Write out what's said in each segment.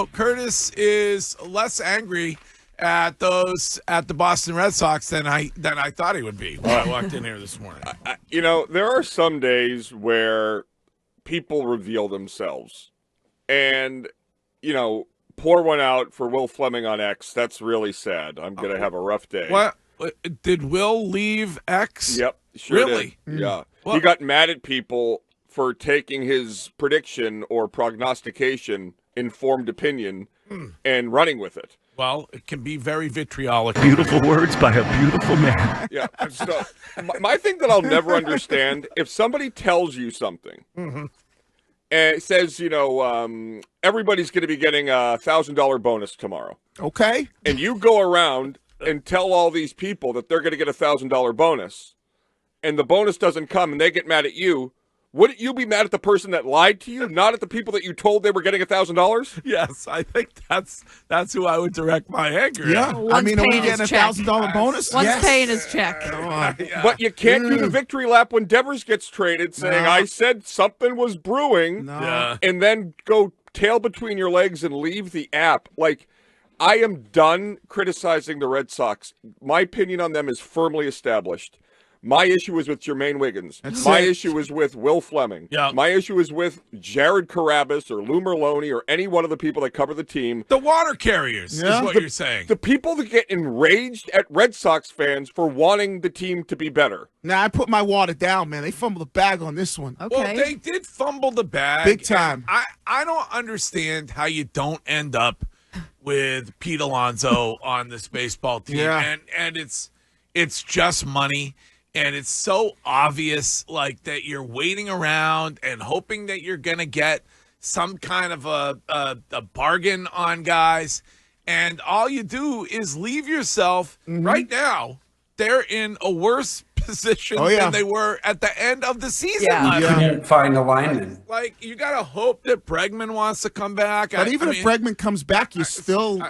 Curtis is less angry at the Boston Red Sox than I thought he would be when I walked in here this morning. There are some days where people reveal themselves, and pour one out for Will Fleming on X. That's really sad. I'm gonna have a rough day. What did Will leave X? Yep, sure really? Did. Yeah, Well, he got mad at people for taking his prediction or prognostication, informed opinion, and running with it. Well, it can be very vitriolic. Beautiful words by a beautiful man. Yeah. So my thing that I'll never understand, if somebody tells you something and it says, everybody's going to be getting a $1,000 bonus tomorrow. Okay. And you go around and tell all these people that they're going to get a $1,000 bonus, and the bonus doesn't come and they get mad at you. Wouldn't you be mad at the person that lied to you, not at the people that you told they were getting $1,000? Yes, I think that's who I would direct my anger. Yeah, at. I mean, are we getting a $1,000 bonus? Once Yes. paying his check. Yeah. But you can't do the victory lap when Devers gets traded, saying, No. I said something was brewing, No. Yeah. and then go tail between your legs and leave the app. Like, I am done criticizing the Red Sox. My opinion on them is firmly established. My issue is with Jermaine Wiggins. My issue is with Will Fleming. Yeah. My issue is with Jared Carabas or Lou Merlone or any one of the people that cover the team. The water carriers Yeah. is what you're saying. The people that get enraged at Red Sox fans for wanting the team to be better. Now, I put my water down, man. They fumbled the bag on this one. Okay. Well, they did fumble the bag. Big time. And I don't understand how you don't end up with Pete Alonso on this baseball team. Yeah. And it's just money. And it's so obvious, like, that you're waiting around and hoping that you're going to get some kind of a bargain on guys. And all you do is leave yourself right now. They're in a worse position than they were at the end of the season. Yeah. Couldn't find a lineman. Like, you got to hope that Bregman wants to come back. But even if Bregman comes back, you're still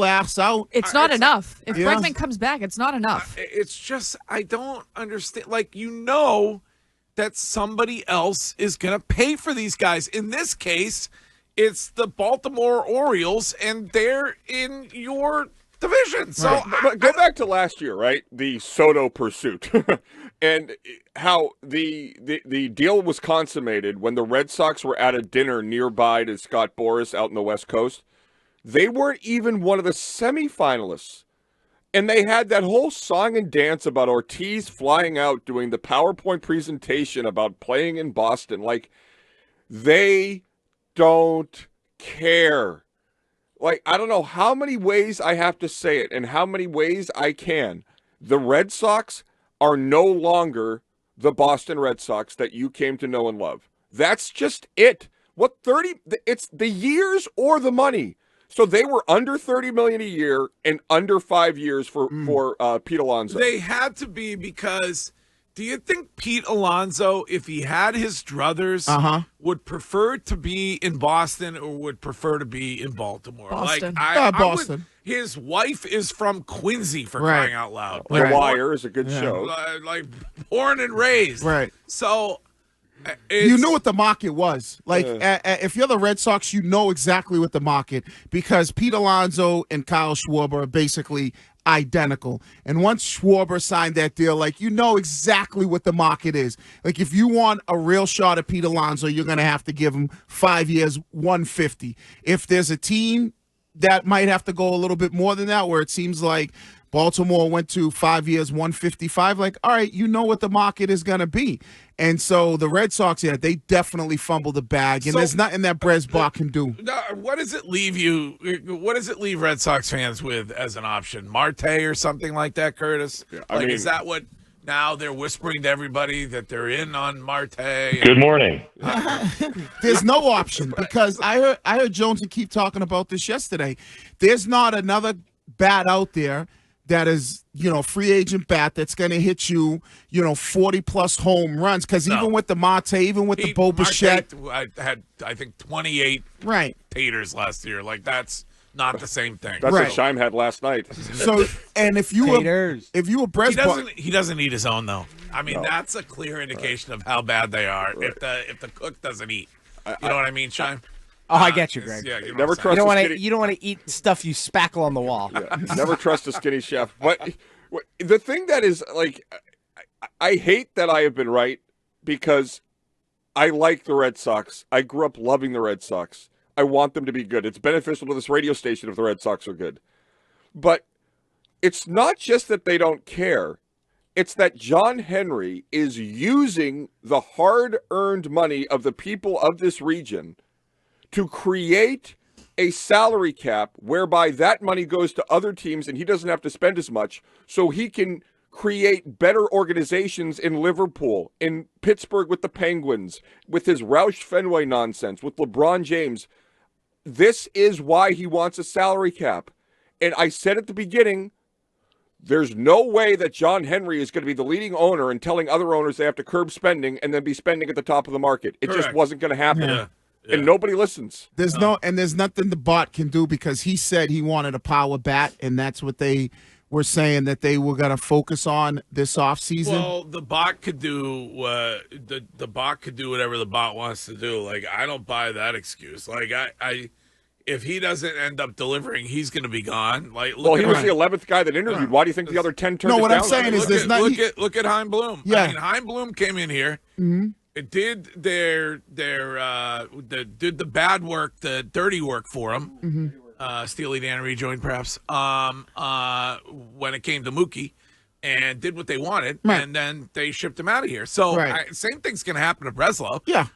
ass out. It's not enough. If Yeah. Bregman comes back, it's not enough. It's just, I don't understand. Like, that somebody else is going to pay for these guys. In this case, it's the Baltimore Orioles, and they're in your division. So But go back to last year, right? The Soto pursuit. And how the deal was consummated when the Red Sox were at a dinner nearby to Scott Boras out in the West Coast. They weren't even one of the semifinalists. And they had that whole song and dance about Ortiz flying out doing the PowerPoint presentation about playing in Boston. Like, they don't care. Like, I don't know how many ways I have to say it and how many ways I can. The Red Sox are no longer the Boston Red Sox that you came to know and love. That's just it. It's the years or the money. So they were under $30 million a year and under 5 years for Pete Alonso. they had to be, because do you think Pete Alonso, if he had his druthers, would prefer to be in Boston or would prefer to be in Baltimore? Boston. Like, Boston. His wife is from Quincy, for Right. crying out loud. The Wire is a good show. Like born and raised. Right. So You knew what the market was. Like, if you're the Red Sox, you know exactly what the market, because Pete Alonso and Kyle Schwarber are basically identical. And once Schwarber signed that deal, like, you know exactly what the market is. Like, if you want a real shot at Pete Alonso, you're going to have to give him 5 years, 150. If there's a team that might have to go a little bit more than that, where it seems like Baltimore went to 5 years, 155. Like, all right, you know what the market is going to be. And so the Red Sox, yeah, they definitely fumbled the bag, and there's nothing that Bresbach can do. What does it leave you? What does it leave Red Sox fans with as an option? Marte or something like that, Curtis? Yeah, is that what now they're whispering to everybody that they're in on Marte? Good morning. There's no option, because I heard Jones keep talking about this yesterday. There's not another bat out there that is, free agent bat that's going to hit you, 40-plus home runs. Because even with the Marte, even with the Bo Bichette. I had, I think, 28 taters last year. Like, that's not the same thing. That's what Scheim had last night. So, and if you were Bresbach, he doesn't eat his own, though. I mean, that's a clear indication of how bad they are. If the cook doesn't eat, you know what I mean, Scheim? Oh, I get you, Greg. Yeah, you know Never what I'm trust You don't a want skinny. to. You don't want to eat stuff you spackle on the wall. Yeah, never trust a skinny chef. But the thing that is like, I hate that I have been right because I like the Red Sox. I grew up loving the Red Sox. I want them to be good. It's beneficial to this radio station if the Red Sox are good. But it's not just that they don't care. It's that John Henry is using the hard-earned money of the people of this region to create a salary cap whereby that money goes to other teams and he doesn't have to spend as much, so he can create better organizations in Liverpool, in Pittsburgh with the Penguins, with his Roush Fenway nonsense, with LeBron James. This is why he wants a salary cap. And I said at the beginning, there's no way that John Henry is going to be the leading owner and telling other owners they have to curb spending and then be spending at the top of the market. It just Correct. wasn't going to happen. Yeah. And nobody listens. There's there's nothing the bot can do because he said he wanted a power bat, and that's what they were saying that they were gonna focus on this offseason. Well, the bot could do the bot could do whatever the bot wants to do. Like, I don't buy that excuse. Like, I if he doesn't end up delivering, he's going to be gone. Like, Well, he was the 11th guy that interviewed. Why do you think the other 10 turned No, it what down? I'm saying is there's not. Look at Hein Bloom. Yeah. I mean, Hein Bloom came in here. Mm-hmm. It did did the bad work, the dirty work for him. Mm-hmm. Steely Dan rejoined, perhaps. When it came to Mookie, and did what they wanted, Right. and then they shipped him out of here. So Right. same thing's going to happen to Breslow. Yeah.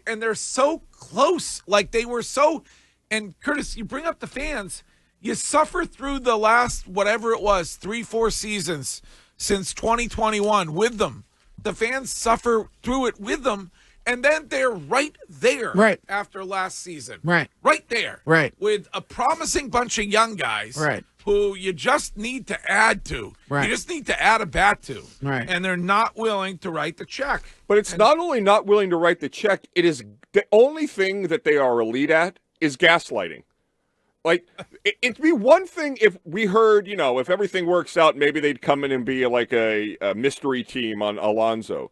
And they're so close. Like, they were so. And Curtis, you bring up the fans. You suffer through the last whatever it was, 3-4 seasons since 2021 with them. The fans suffer through it with them, and then they're right there Right. after last season. Right. Right there. Right. With a promising bunch of young guys Right. who you just need to add to. Right. You just need to add a bat to. Right. And they're not willing to write the check. But it's not only not willing to write the check, it is the only thing that they are elite at is gaslighting. Like, it'd be one thing if we heard, if everything works out, maybe they'd come in and be like a mystery team on Alonso.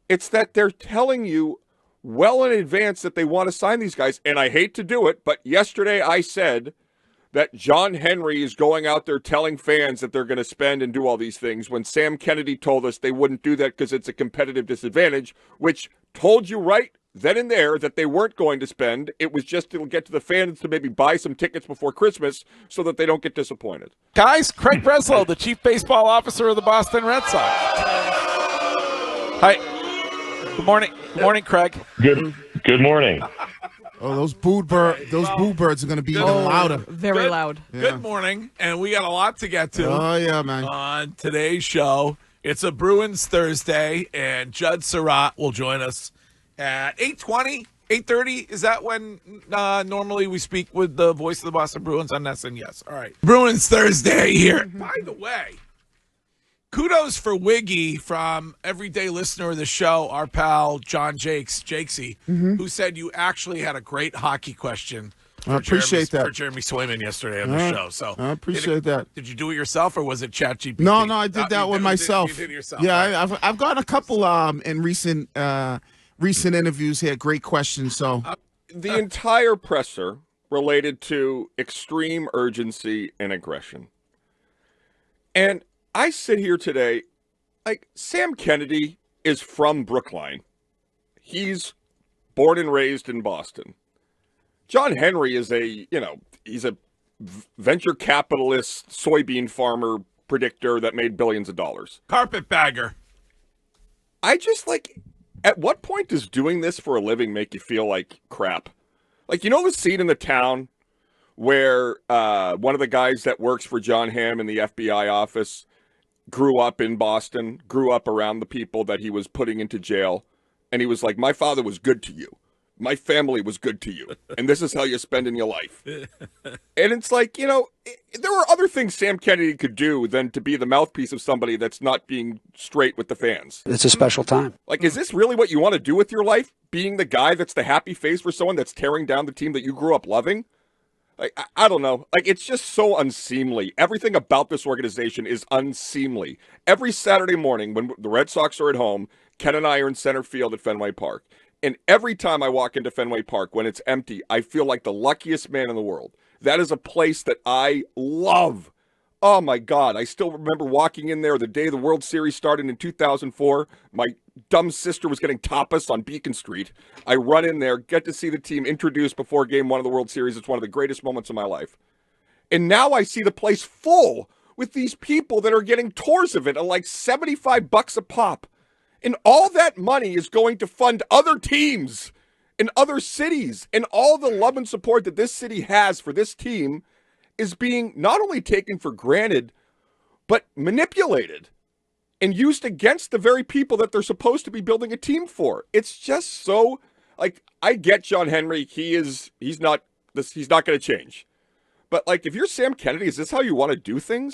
It's that they're telling you well in advance that they want to sign these guys. And I hate to do it, but yesterday I said that John Henry is going out there telling fans that they're going to spend and do all these things when Sam Kennedy told us they wouldn't do that because it's a competitive disadvantage, which told you right then and there that they weren't going to spend. It was just to get to the fans to maybe buy some tickets before Christmas so that they don't get disappointed. Guys, Craig Breslow, the chief baseball officer of the Boston Red Sox. Hi. Good morning. Good morning, Craig. Good morning. Oh, those boo birds are going to be even louder. Very Good- loud. Good morning, and we got a lot to get to Oh yeah, man. on today's show. It's a Bruins Thursday, and Judd Surratt will join us at 8:20, 8:30. Is that when normally we speak with the voice of the Boston Bruins on NESN? Yes. All right. Bruins Thursday here. By the way, kudos for Wiggy from everyday listener of the show, our pal John Jakesy, who said you actually had a great hockey question. I appreciate that. For Jeremy Swayman yesterday on the show. So I appreciate that. Did you do it yourself, or was it ChatGPT? No, I did that one myself. You did it yourself. Yeah, I've got a couple in recent interviews here. Great questions. So The entire presser related to extreme urgency and aggression. And I sit here today, like, Sam Kennedy is from Brookline. He's born and raised in Boston. John Henry is he's a venture capitalist, soybean farmer predictor that made billions of dollars. Carpetbagger. I just at what point does doing this for a living make you feel like crap? Like, the scene in The Town where one of the guys that works for John Hamm in the FBI office grew up in Boston, grew up around the people that he was putting into jail, and he was like, my father was good to you. My family was good to you, and this is how you spend in your life. And it's like, there are other things Sam Kennedy could do than to be the mouthpiece of somebody that's not being straight with the fans. It's a special time. Like, is this really what you want to do with your life? Being the guy that's the happy face for someone that's tearing down the team that you grew up loving? Like, I don't know. Like, it's just so unseemly. Everything about this organization is unseemly. Every Saturday morning when the Red Sox are at home, Ken and I are in center field at Fenway Park. And every time I walk into Fenway Park, when it's empty, I feel like the luckiest man in the world. That is a place that I love. Oh, my God. I still remember walking in there the day the World Series started in 2004. My dumb sister was getting tapas on Beacon Street. I run in there, get to see the team introduced before Game 1 of the World Series. It's one of the greatest moments of my life. And now I see the place full with these people that are getting tours of it at like $75 a pop. And all that money is going to fund other teams in other cities. And all the love and support that this city has for this team is being not only taken for granted, but manipulated and used against the very people that they're supposed to be building a team for. It's just so, like, I get John Henry. He's not going to change. But, like, if you're Sam Kennedy, is this how you want to do things?